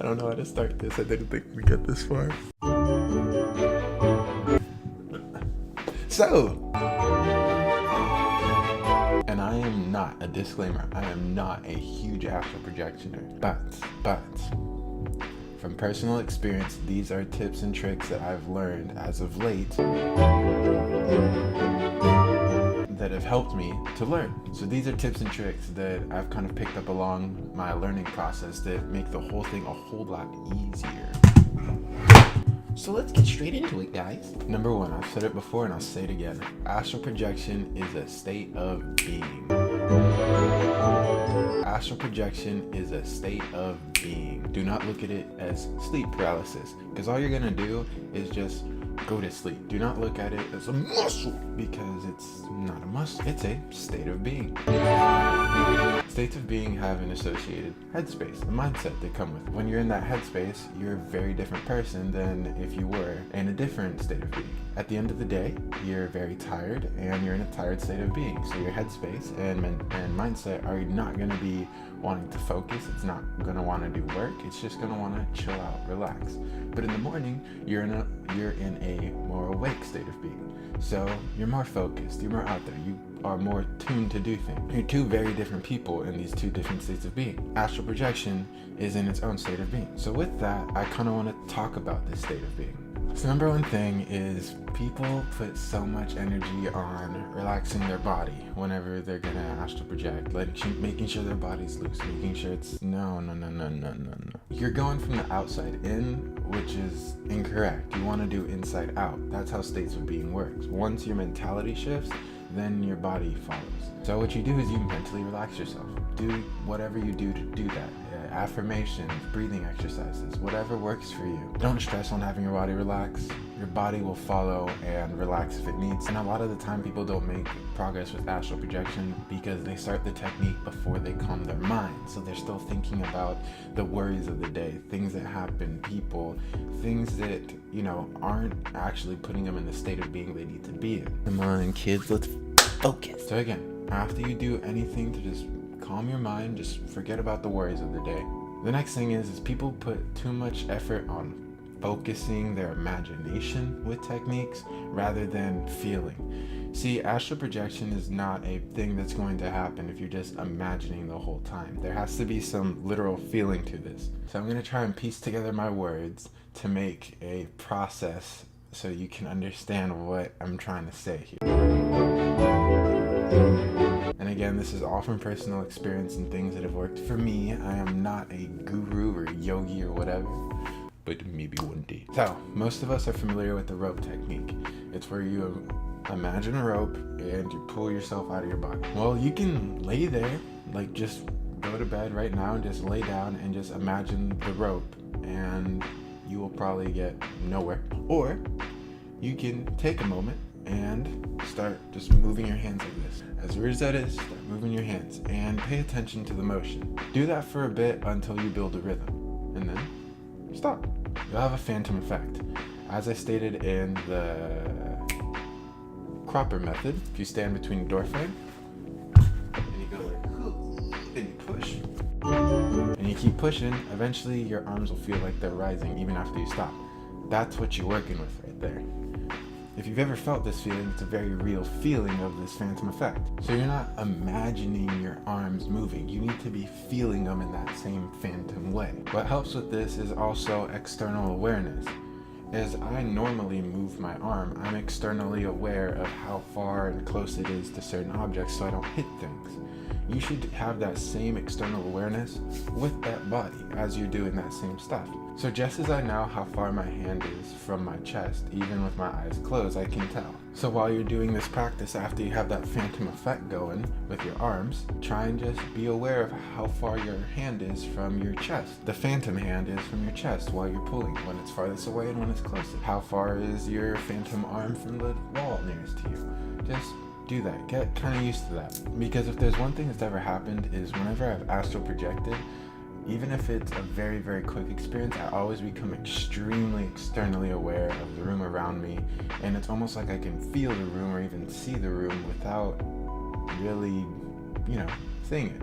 I don't know how to start this. I didn't think we get this far. So, and I am not, a disclaimer, I am not a huge astral projectioner, but from personal experience, these are tips and tricks that I've learned as of late that have helped me to learn. So these are tips and tricks that I've kind of picked up along my learning process that make the whole thing a whole lot easier. So let's get straight into it, guys. Number one, I've said it before and I'll say it again. Astral projection is a state of being. Astral projection is a state of being. Do not look at it as sleep paralysis, because all you're gonna do is just go to sleep. Do not look at it as a muscle, because it's not a muscle. It's a state of being. States of being have an associated headspace, a mindset they come with. When you're in that headspace, you're a very different person than if you were in a different state of being. At the end of the day, you're very tired and you're in a tired state of being. So your headspace and mindset are not going to be wanting to focus. It's not going to want to do work. It's just going to want to chill out, relax. But in the morning, you're in a more awake state of being. So you're more focused, you're more out there, you are more tuned to do things. You're two very different people in these two different states of being. Astral projection is in its own state of being. So with that, I kind of want to talk about this state of being. So number one thing is people put so much energy on relaxing their body whenever they're gonna astral project, making sure their body's loose, making sure it's no. You're going from the outside in, which is incorrect. You want to do inside out. That's how states of being works. Once your mentality shifts, then your body follows. So what you do is you mentally relax yourself. Do whatever you do to do that. Affirmations, breathing exercises, whatever works for you. Don't stress on having your body relax. Your body will follow and relax if it needs. And a lot of the time people don't make progress with astral projection because they start the technique before they calm their mind. So they're still thinking about the worries of the day, things that happen, people, things that, aren't actually putting them in the state of being they need to be in. Come on, kids, let's focus. So again, after you do anything to just calm your mind, just forget about the worries of the day. The next thing is people put too much effort on focusing their imagination with techniques rather than feeling. See, astral projection is not a thing that's going to happen if you're just imagining the whole time. There has to be some literal feeling to this. So I'm going to try and piece together my words to make a process so you can understand what I'm trying to say here. And again, this is all from personal experience and things that have worked for me. I am not a guru or yogi or whatever, but maybe one day. So, most of us are familiar with the rope technique. It's where you imagine a rope and you pull yourself out of your body. Well, you can lay there, like just go to bed right now and just lay down and just imagine the rope, and you will probably get nowhere. Or you can take a moment and start just moving your hands like this. As weird as that is, start moving your hands and pay attention to the motion. Do that for a bit until you build a rhythm, and then stop. You'll have a phantom effect. As I stated in the Cropper method, if you stand between the door frame, and you go like, and you push, and you keep pushing, eventually your arms will feel like they're rising even after you stop. That's what you're working with right there. If you've ever felt this feeling, it's a very real feeling of this phantom effect. So you're not imagining your arms moving. You need to be feeling them in that same phantom way. What helps with this is also external awareness. As I normally move my arm, I'm externally aware of how far and close it is to certain objects so I don't hit things. You should have that same external awareness with that body as you're doing that same stuff. So just as I know how far my hand is from my chest, even with my eyes closed, I can tell. So while you're doing this practice, after you have that phantom effect going with your arms, try and just be aware of how far your hand is from your chest. The phantom hand is from your chest while you're pulling, when it's farthest away and when it's closest. How far is your phantom arm from the wall nearest to you? Just do that. Get kind of used to that. Because if there's one thing that's ever happened is whenever I've astral projected, even if it's a very, very quick experience, I always become extremely externally aware of the room around me, and it's almost like I can feel the room or even see the room without really, seeing it.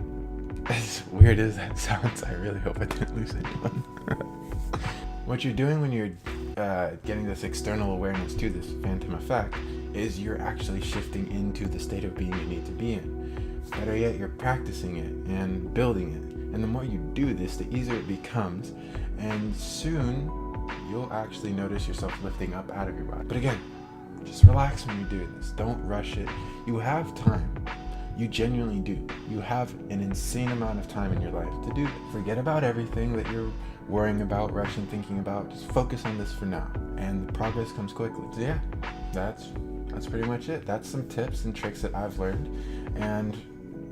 As weird as that sounds, I really hope I didn't lose anyone. What you're doing when you're getting this external awareness to this phantom effect is you're actually shifting into the state of being you need to be in. Better yet, you're practicing it and building it. And the more you do this, the easier it becomes. And soon, you'll actually notice yourself lifting up out of your body. But again, just relax when you do this. Don't rush it. You have time. You genuinely do. You have an insane amount of time in your life to do this. Forget about everything that you're worrying about, rushing, thinking about. Just focus on this for now. And the progress comes quickly. So yeah, that's pretty much it. That's some tips and tricks that I've learned. And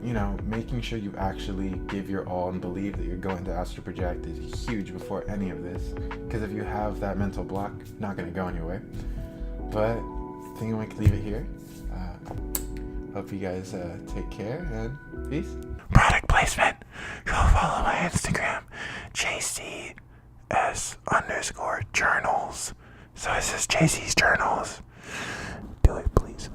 you know, making sure you actually give your all and believe that you're going to astral project is huge before any of this. Because if you have that mental block, not going to go anywhere. But I think I might leave it here. Hope you guys take care and peace. Product placement. Go follow my Instagram, JCS_journals. So this is JC's journals. Do it, please.